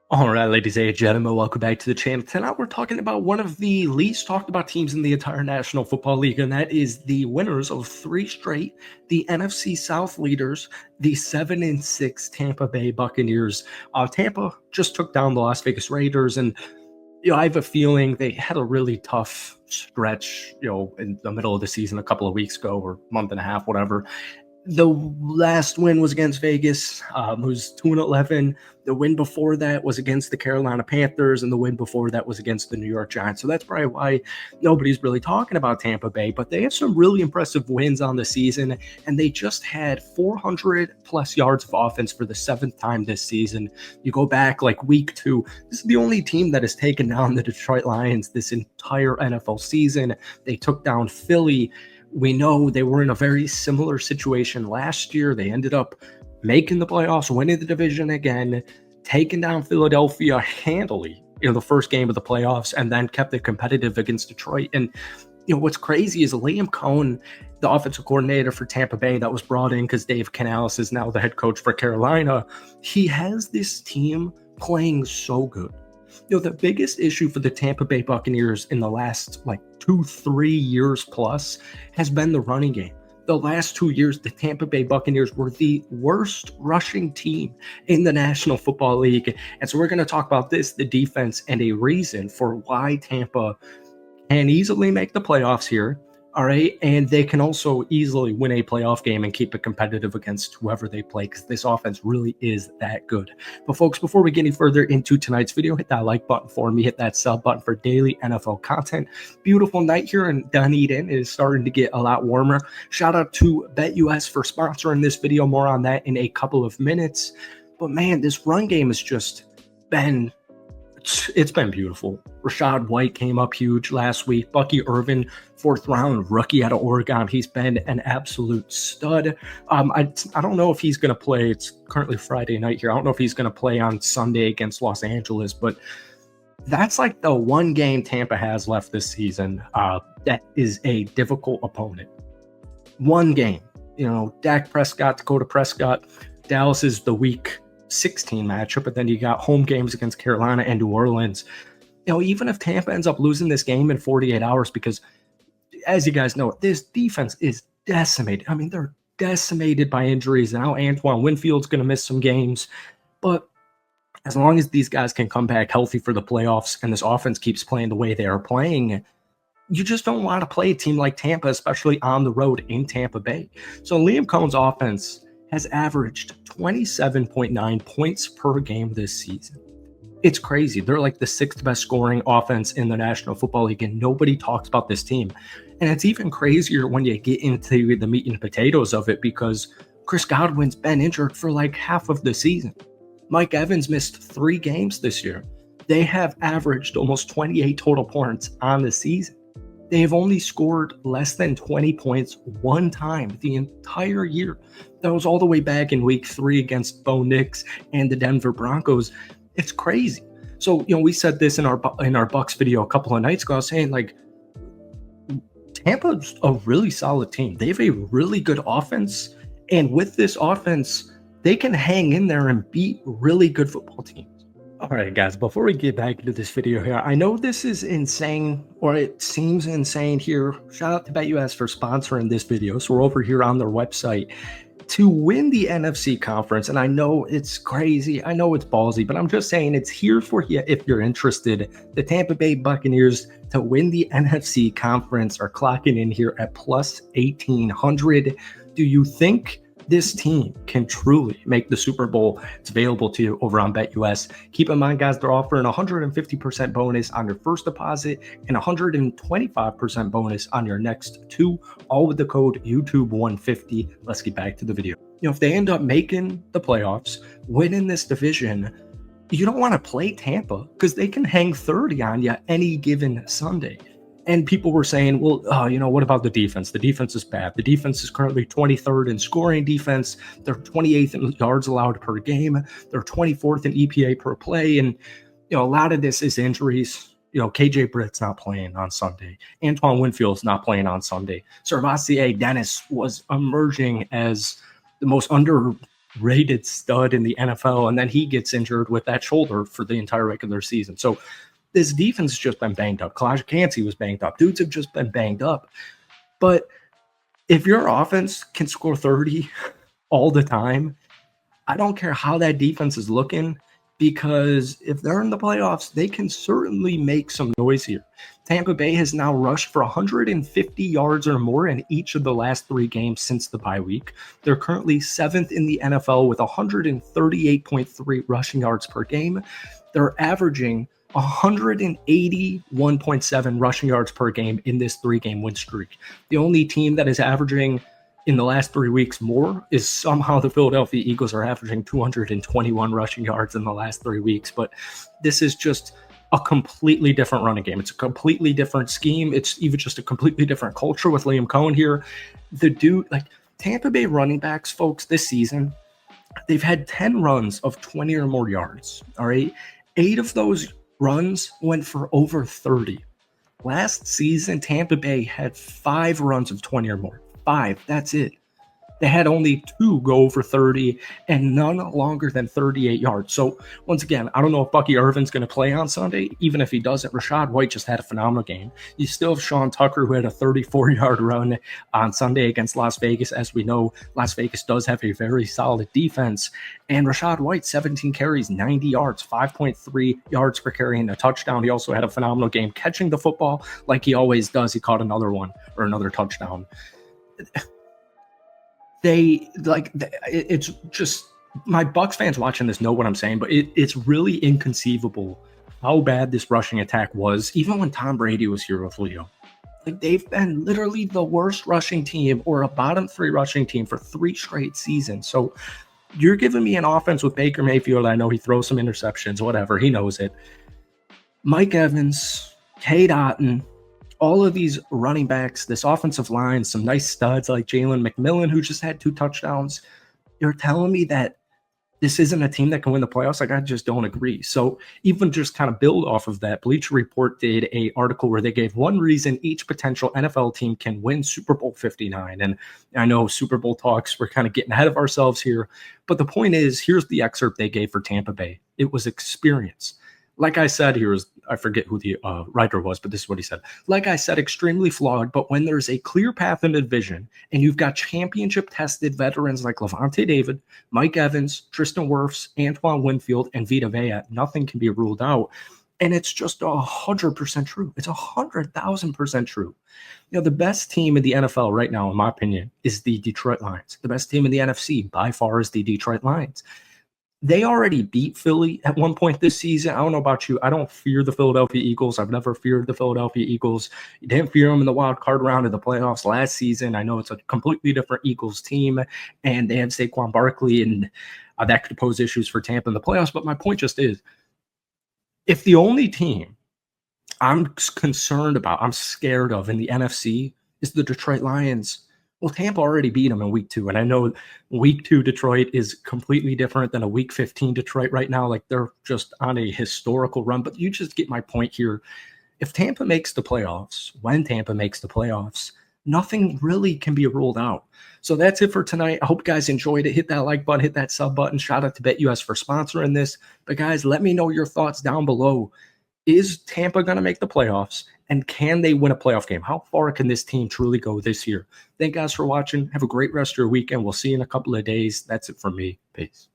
All right, ladies and gentlemen, welcome back to the channel. Tonight we're talking about one of the least talked about teams in the entire National Football League, and that is the winners of three straight, the NFC South leaders, the 7-6 Tampa Bay Buccaneers. Tampa just took down the Las Vegas Raiders, and I have a feeling they had a really tough stretch, in the middle of the season a couple of weeks ago or month and a half, whatever. The last win was against Vegas, who's 2-11. The win before that was against the Carolina Panthers, and the win before that was against the New York Giants. So that's probably why nobody's really talking about Tampa Bay, but they have some really impressive wins on the season, and they just had 400 plus yards of offense for the seventh time this season. You go back like week 2, this is the only team that has taken down the Detroit Lions this entire NFL season. They took down Philly. We know they were in a very similar situation last year. They ended up making the playoffs, winning the division again, taking down Philadelphia handily in the first game of the playoffs, and then kept it competitive against Detroit. And what's crazy is Liam Cohen, the offensive coordinator for Tampa Bay that was brought in because Dave Canales is now the head coach for Carolina, he has this team playing so good. The biggest issue for the Tampa Bay Buccaneers in the last 2-3 years plus has been the running game. The last 2 years, the Tampa Bay Buccaneers were the worst rushing team in the National Football League. And so we're going to talk about this, the defense, and a reason for why Tampa can easily make the playoffs here. All right. And they can also easily win a playoff game and keep it competitive against whoever they play, because this offense really is that good. But folks, before we get any further into tonight's video, hit that like button for me, hit that sub button for daily NFL content. Beautiful night here in Dunedin. It is starting to get a lot warmer. Shout out to BetUS for sponsoring this video. More on that in a couple of minutes. But man, this run game has just been it's been beautiful. Rashad White came up huge last week. Bucky Irvin, 4th round rookie out of Oregon. He's been an absolute stud. I don't know if he's going to play. It's currently Friday night here. I don't know if he's going to play on Sunday against Los Angeles, but that's like the one game Tampa has left this season that is a difficult opponent. One game. Dak Prescott, Dakota Prescott. Dallas is the week 16 matchup, but then you got home games against Carolina and New Orleans. Even if Tampa ends up losing this game in 48 hours, because as you guys know, this defense is decimated. I mean, they're decimated by injuries. Now Antoine Winfield's going to miss some games, but as long as these guys can come back healthy for the playoffs and this offense keeps playing the way they are playing, you just don't want to play a team like Tampa, especially on the road in Tampa Bay. So Liam Cohen's offense has averaged 27.9 points per game this season. It's crazy. They're like the 6th best scoring offense in the National Football League, and nobody talks about this team. And it's even crazier when you get into the meat and potatoes of it, because Chris Godwin's been injured for like half of the season. Mike Evans missed 3 games this year. They have averaged almost 28 total points on the season. They have only scored less than 20 points one time the entire year. That was all the way back in week 3 against Bo Nix and the Denver Broncos. It's crazy. So, we said this in our Bucs video a couple of nights ago. I was saying, Tampa's a really solid team. They have a really good offense. And with this offense, they can hang in there and beat really good football teams. All right, guys, before we get back into this video here, I know this is insane, or it seems insane here. Shout out to BetUS for sponsoring this video. So we're over here on their website to win the NFC conference. And I know it's crazy. I know it's ballsy, but I'm just saying it's here for you if you're interested. The Tampa Bay Buccaneers to win the NFC conference are clocking in here at plus 1,800. Do you think this team can truly make the Super Bowl? It's available to you over on BetUS. Keep in mind, guys, they're offering 150% bonus on your first deposit and 125% bonus on your next 2, all with the code YouTube150. Let's get back to the video. If they end up making the playoffs, winning this division, you don't want to play Tampa because they can hang 30 on you any given Sunday. And people were saying, well, what about the defense? The defense is bad. The defense is currently 23rd in scoring defense. They're 28th in yards allowed per game. They're 24th in EPA per play. And, a lot of this is injuries. KJ Britt's not playing on Sunday. Antoine Winfield's not playing on Sunday. Servassier Dennis was emerging as the most rated stud in the NFL, and then he gets injured with that shoulder for the entire regular season. So this defense has just been banged up. Kalijah Kancey was banged up. Dudes have just been banged up. But if your offense can score 30 all the time, I don't care how that defense is looking, because if they're in the playoffs, they can certainly make some noise here. Tampa Bay has now rushed for 150 yards or more in each of the last 3 games since the bye week. They're currently 7th in the NFL with 138.3 rushing yards per game. They're averaging 181.7 rushing yards per game in this 3-game win streak. The only team that is averaging in the last 3 weeks more is somehow the Philadelphia Eagles are averaging 221 rushing yards in the last 3 weeks. But this is just a completely different running game. It's a completely different scheme. It's even just a completely different culture with Liam Cohen here. The dude, like Tampa Bay running backs, folks, this season, they've had 10 runs of 20 or more yards. All right. 8 of those runs went for over 30. Last season, Tampa Bay had 5 runs of 20 or more. 5. That's it. They had only 2 go over 30 and none longer than 38 yards. So once again, I don't know if Bucky Irvin's going to play on Sunday. Even if he doesn't, Rachaad White just had a phenomenal game. You still have Sean Tucker, who had a 34-yard run on Sunday against Las Vegas. As we know, Las Vegas does have a very solid defense. And Rachaad White, 17 carries, 90 yards, 5.3 yards per carry and a touchdown. He also had a phenomenal game catching the football like he always does. He caught another one or another touchdown. It's just, my Bucs fans watching this know what I'm saying, but it's really inconceivable how bad this rushing attack was, even when Tom Brady was here with Leo. Like, they've been literally the worst rushing team or a bottom 3 rushing team for 3 straight seasons. So you're giving me an offense with Baker Mayfield. I know he throws some interceptions, whatever, he knows it. Mike Evans, Cade Otton, all of these running backs, this offensive line, some nice studs like Jalen McMillan, who just had 2 touchdowns. You're telling me that this isn't a team that can win the playoffs? Like, I just don't agree. So even just kind of build off of that, Bleacher Report did an article where they gave one reason each potential NFL team can win Super Bowl 59. And I know Super Bowl talks, we're kind of getting ahead of ourselves here. But the point is, here's the excerpt they gave for Tampa Bay. It was experience. Like I said, I forget who the writer was, but this is what he said. Like I said, extremely flawed, but when there's a clear path and a vision, and you've got championship-tested veterans like Levante David, Mike Evans, Tristan Wirfs, Antoine Winfield, and Vita Vea, nothing can be ruled out. And it's just 100% true. It's 100,000% true. You know, the best team in the NFL right now, in my opinion, is the Detroit Lions. The best team in the NFC, by far, is the Detroit Lions. They already beat Philly at one point this season. I don't know about you. I don't fear the Philadelphia Eagles. I've never feared the Philadelphia Eagles. You didn't fear them in the wild card round of the playoffs last season. I know it's a completely different Eagles team, and they had Saquon Barkley, and that could pose issues for Tampa in the playoffs. But my point just is, if the only team I'm concerned about, I'm scared of in the NFC is the Detroit Lions, well, Tampa already beat them in week 2. And I know week 2 Detroit is completely different than a week 15 Detroit right now. Like, they're just on a historical run. But you just get my point here. If Tampa makes the playoffs, when Tampa makes the playoffs, nothing really can be ruled out. So that's it for tonight. I hope you guys enjoyed it. Hit that like button, hit that sub button. Shout out to BetUS for sponsoring this. But guys, let me know your thoughts down below. Is Tampa going to make the playoffs? And can they win a playoff game? How far can this team truly go this year? Thank you guys for watching. Have a great rest of your weekend. We'll see you in a couple of days. That's it from me. Peace.